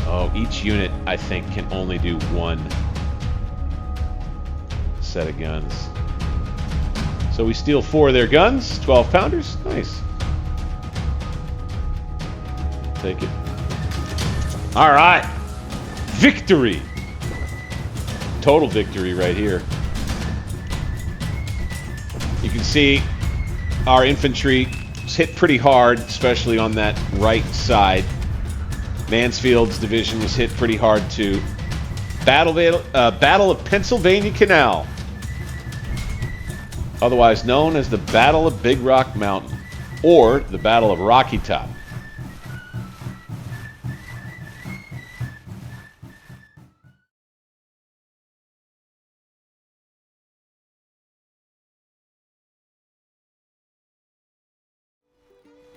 Oh, each unit, I think, can only do one set of guns. So we steal 4 of their guns. 12-pounders. Nice. Take it. All right. Victory. Total victory right here. You can see our infantry was hit pretty hard, especially on that right side. Mansfield's division was hit pretty hard too. Battle of Pennsylvania Canal, otherwise known as the Battle of Big Rock Mountain, or the Battle of Rocky Top.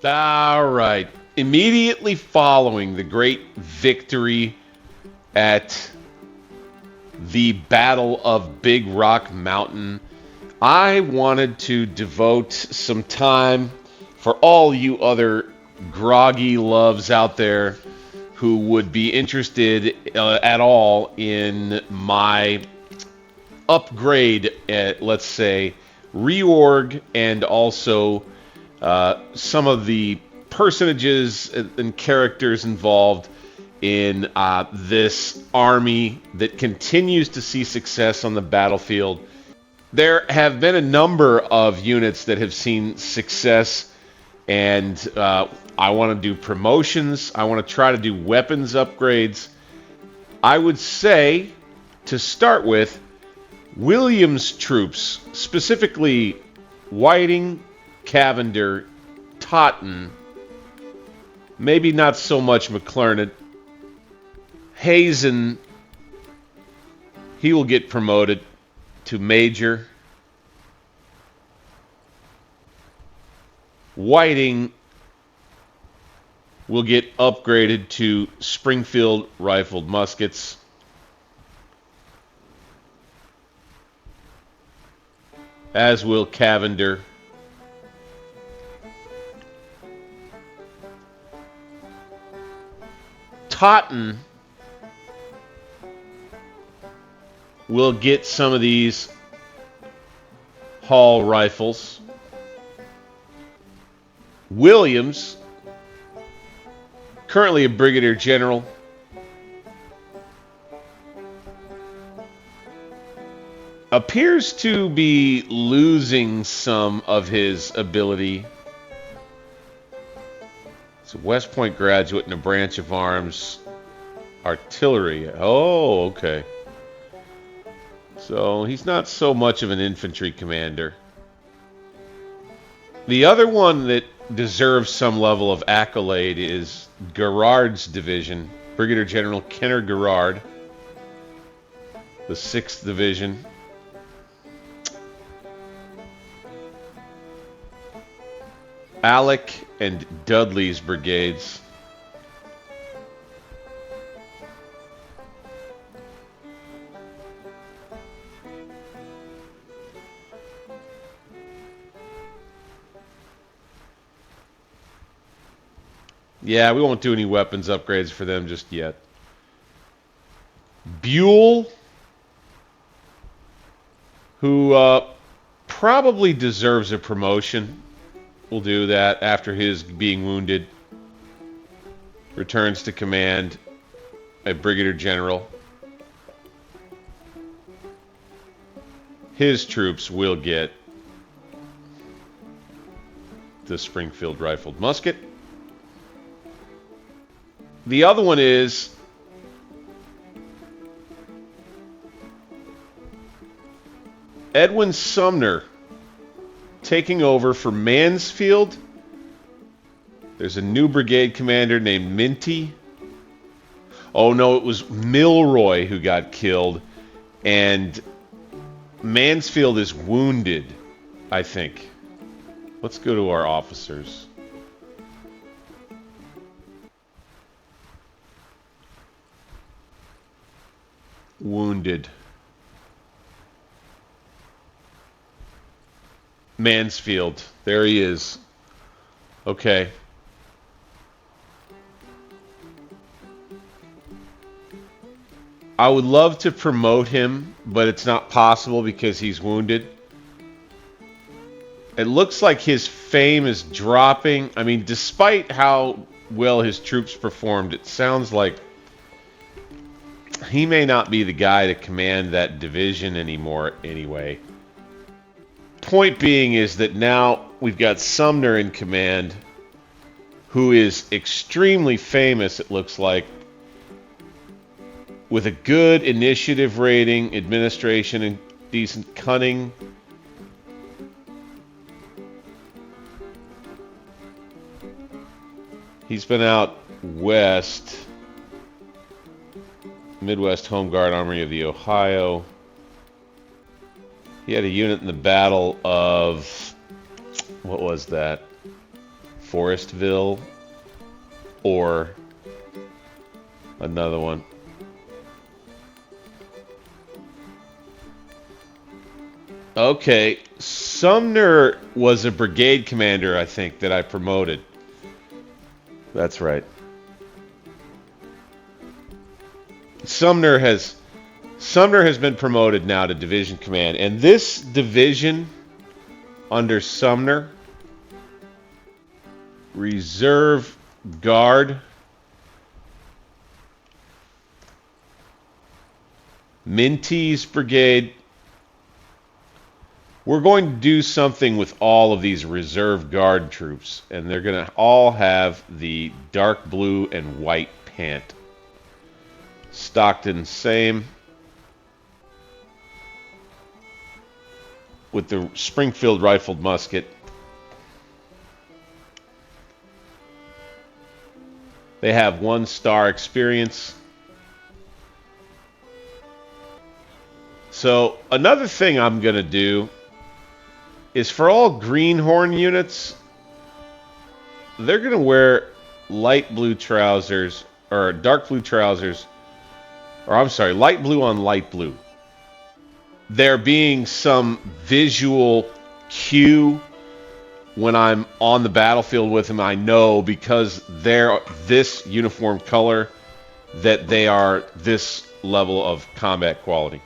All right. Immediately following the great victory at the Battle of Big Rock Mountain, I wanted to devote some time for all you other groggy loves out there who would be interested at all in my upgrade, let's say, reorg, and also some of the personages and characters involved in this army that continues to see success on the battlefield. There have been a number of units that have seen success, and I want to do promotions. I want to try to do weapons upgrades. I would say, to start with, Williams' troops, specifically Whiting, Cavender, Totten, maybe not so much McClernand. Hazen, he will get promoted to Major. Whiting will get upgraded to Springfield rifled muskets. As will Cavender. Totten will get some of these Hall rifles. Williams, currently a brigadier general, appears to be losing some of his ability. It's a West Point graduate in a branch of arms, artillery. Oh, okay. So he's not so much of an infantry commander. The other one that deserves some level of accolade is Garrard's division, Brigadier General Kenner Garrard, the 6th Division. Alec and Dudley's brigades. Yeah, we won't do any weapons upgrades for them just yet. Buell, who probably deserves a promotion. We'll do that after his being wounded. Returns to command, a brigadier general. His troops will get the Springfield rifled musket. The other one is Edwin Sumner taking over for Mansfield. There's a new brigade commander named Minty. Oh no, it was Milroy who got killed, and Mansfield is wounded, I think. Let's go to our officers. Wounded. Mansfield. There he is. Okay. I would love to promote him, but it's not possible because he's wounded. It looks like his fame is dropping. I mean, despite how well his troops performed, it sounds like he may not be the guy to command that division anymore anyway. Point being is that now we've got Sumner in command, who is extremely famous, it looks like, with a good initiative rating, administration, and decent cunning. He's been out west, Midwest Home Guard Armory of the Ohio. He had a unit in the Battle of, what was that? Forestville, or another one. Okay, Sumner was a brigade commander, I think, that I promoted. That's right. Sumner has been promoted now to division command, and this division under Sumner, Reserve Guard, Minty's brigade. We're going to do something with all of these Reserve Guard troops, and they're going to all have the dark blue and white pant. Stockton, same. With the Springfield rifled musket. They have 1-star experience. So another thing I'm going to do is for all greenhorn units, they're going to wear light blue trousers, or dark blue trousers, or I'm sorry, light blue on light blue. There being some visual cue when I'm on the battlefield with them, I know because they're this uniform color that they are this level of combat quality.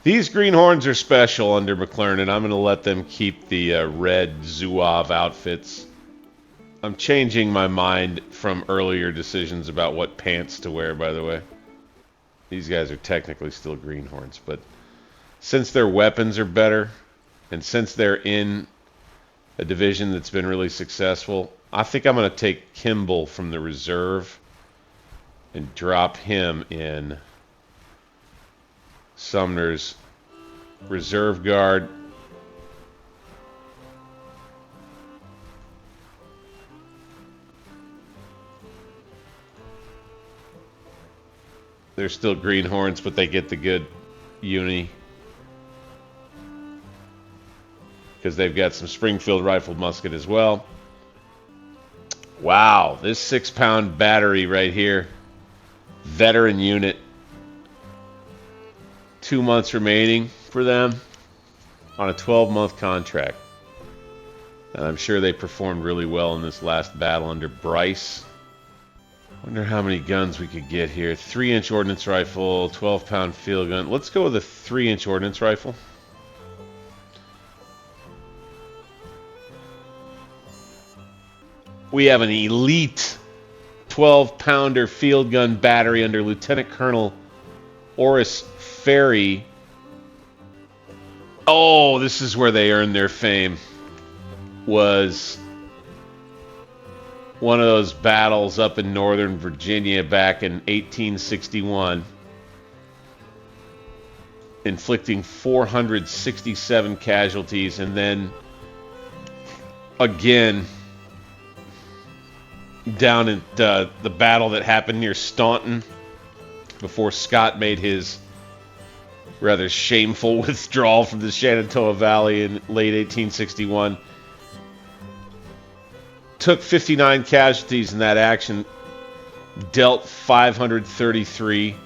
These greenhorns are special under McClernand. I'm going to let them keep the red Zouave outfits. I'm changing my mind from earlier decisions about what pants to wear, by the way. These guys are technically still greenhorns, but since their weapons are better, and since they're in a division that's been really successful, I think I'm going to take Kimball from the reserve and drop him in Sumner's Reserve Guard. They're still greenhorns, but they get the good uni. because they've got some Springfield rifled musket as well. Wow, this 6-pound battery right here, veteran unit, 2 months remaining for them on a 12-month contract. And I'm sure they performed really well in this last battle under Bryce. Wonder how many guns we could get here. 3-inch ordnance rifle, 12-pound field gun. Let's go with a 3-inch ordnance rifle. We have an elite 12-pounder field gun battery under Lieutenant Colonel Oris Ferry. Oh, this is where they earned their fame. Was one of those battles up in Northern Virginia back in 1861, inflicting 467 casualties, and then again down at the battle that happened near Staunton before Scott made his rather shameful withdrawal from the Shenandoah Valley in late 1861. Took 59 casualties in that action, dealt 533,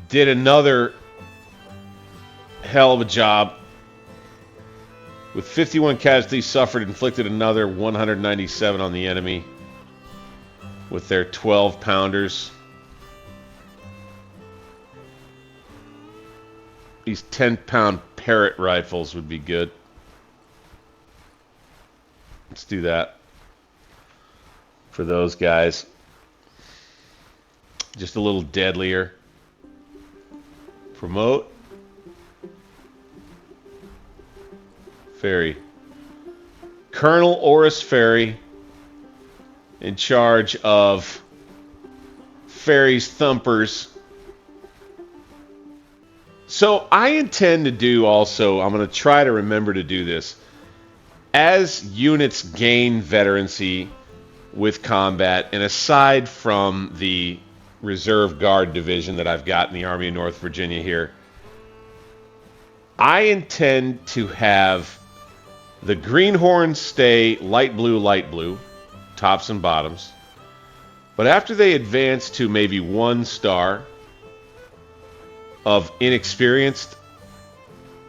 did another hell of a job. With 51 casualties suffered, inflicted another 197 on the enemy with their 12-pounders. These 10-pound Parrott rifles would be good. Let's do that for those guys. Just a little deadlier. Promote. Ferry. Colonel Oris Ferry, in charge of Ferry's Thumpers. So I intend to do also, I'm going to try to remember to do this, as units gain veterancy with combat, and aside from the Reserve Guard division that I've got in the Army of North Virginia here, I intend to have the greenhorns stay light blue, tops and bottoms. But after they advance to maybe 1 star of inexperienced,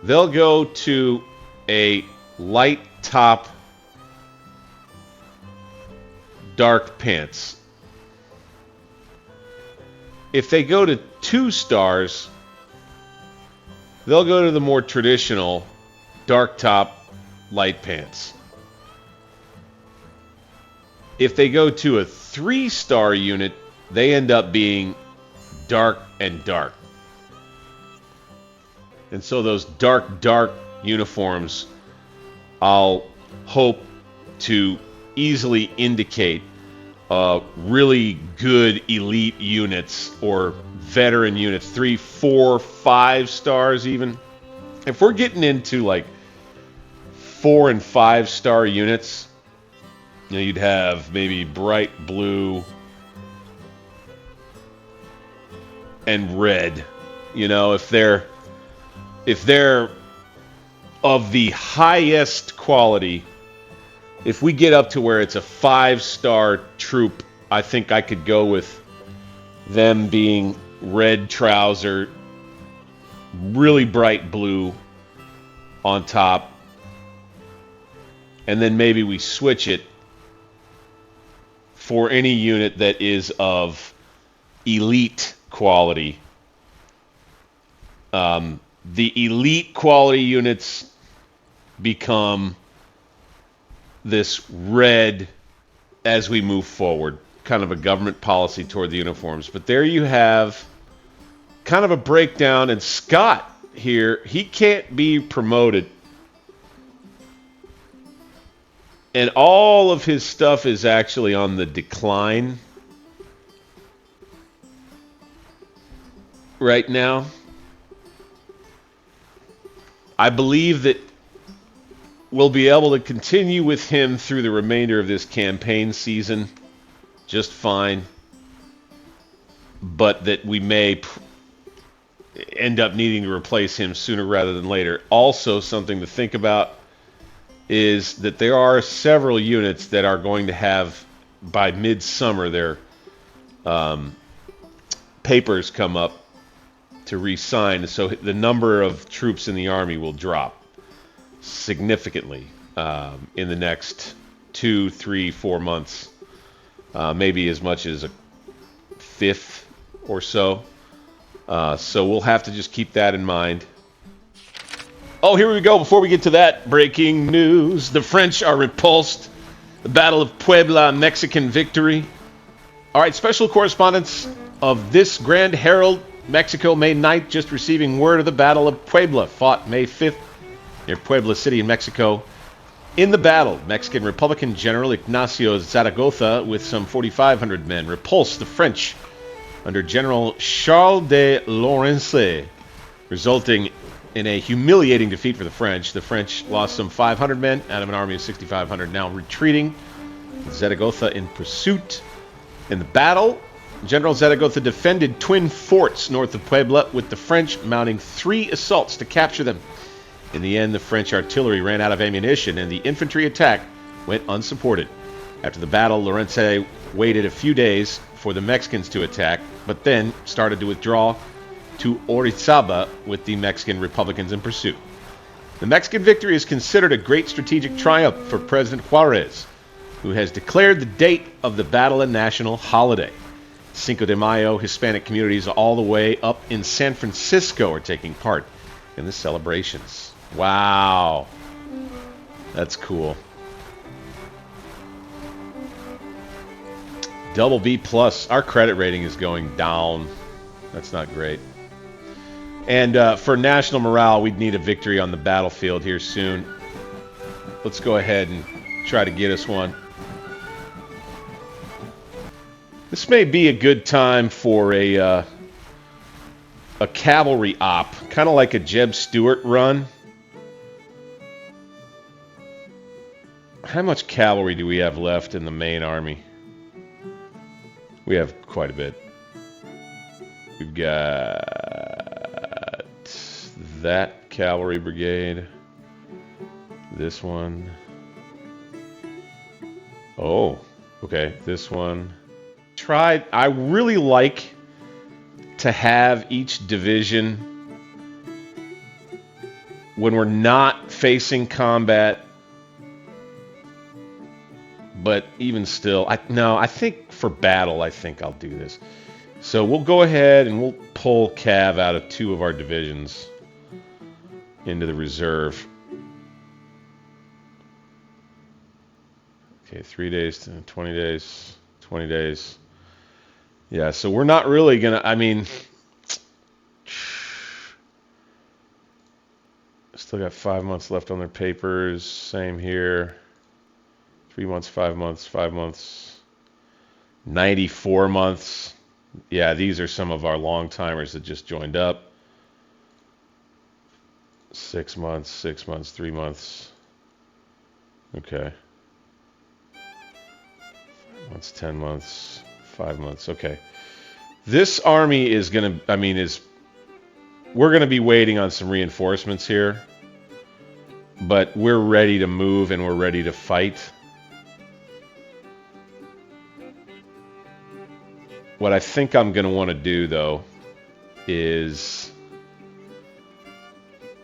they'll go to a light top, dark pants. If they go to 2 stars, they'll go to the more traditional dark top, light pants. If they go to a 3-star unit, they end up being dark and dark. And so those dark uniforms, I'll hope to easily indicate really good elite units or veteran units, 3, 4, 5 stars even. If we're getting into like 4 and 5-star units, you know, you'd have maybe bright blue and red. You know, if they're of the highest quality, if we get up to where it's a 5-star troop, I think I could go with them being red trouser, really bright blue on top, and then maybe we switch it for any unit that is of elite quality. The elite quality units become this red as we move forward, kind of a government policy toward the uniforms. But there you have kind of a breakdown. And Scott here, he can't be promoted, and all of his stuff is actually on the decline right now. I believe that we'll be able to continue with him through the remainder of this campaign season just fine, but that we may end up needing to replace him sooner rather than later. Also, something to think about, is that there are several units that are going to have, by midsummer, their papers come up to re-sign. So the number of troops in the Army will drop significantly in the next 2, 3, 4 months. Maybe as much as a fifth or so. So we'll have to just keep that in mind. Oh, here we go. Before we get to that, breaking news. The French are repulsed. The Battle of Puebla, Mexican victory. All right, special correspondence of this Grand Herald, Mexico, May 9th, just receiving word of the Battle of Puebla, fought May 5th near Puebla City in Mexico. In the battle, Mexican Republican General Ignacio Zaragoza, with some 4,500 men, repulsed the French under General Charles de Lorence, resulting in a humiliating defeat for the French. The French lost some 500 men out of an army of 6,500, now retreating. Zaragoza in pursuit. In the battle, General Zaragoza defended twin forts north of Puebla, with the French mounting 3 assaults to capture them. In the end, the French artillery ran out of ammunition, and the infantry attack went unsupported. After the battle, Lorence waited a few days for the Mexicans to attack, but then started to withdraw to Orizaba with the Mexican Republicans in pursuit. The Mexican victory is considered a great strategic triumph for President Juarez, who has declared the date of the battle a national holiday. Cinco de Mayo, Hispanic communities all the way up in San Francisco are taking part in the celebrations. Wow. That's cool. Double B plus. Our credit rating is going down. That's not great. And for national morale, we'd need a victory on the battlefield here soon. Let's go ahead and try to get us one. This may be a good time for a cavalry op, kind of like a Jeb Stuart run. How much cavalry do we have left in the main army? We have quite a bit. We've got that cavalry brigade. This one. Oh, okay. This one. I really like to have each division, when we're not facing combat, but even still, I think for battle, I think I'll do this. So we'll go ahead and we'll pull Cav out of 2 of our divisions into the reserve. Okay, 3 days to 20 days, 20 days. Yeah, so we're not really going to, still got 5 months left on their papers. Same here. 3 months, 5 months, 5 months, 94 months. Yeah, these are some of our long-timers that just joined up. 6 months, 6 months, 3 months. Okay. 5 months, 10 months, 5 months. Okay. This army is going to, we're going to be waiting on some reinforcements here. But we're ready to move and we're ready to fight. What I think I'm going to want to do, though, is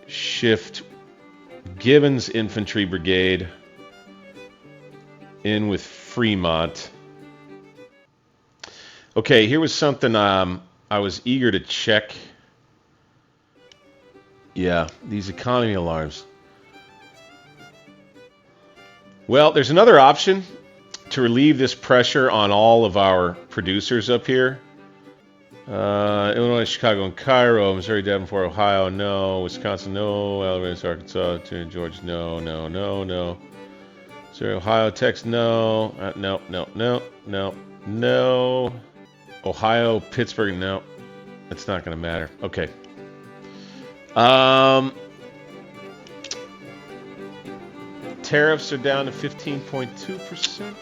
shift Gibbons Infantry Brigade in with Fremont. Okay, here was something I was eager to check. Yeah, these economy alarms. Well, there's another option to relieve this pressure on all of our producers up here. Illinois, Chicago, and Cairo. Missouri, Davenport, Ohio, no. Wisconsin, no. Alabama, Arkansas, Georgia, no, no, no, no. Missouri, Ohio, Texas, no. No, no, no, no, no. Ohio, Pittsburgh, no. That's not going to matter. Okay. Tariffs are down to 15.2%.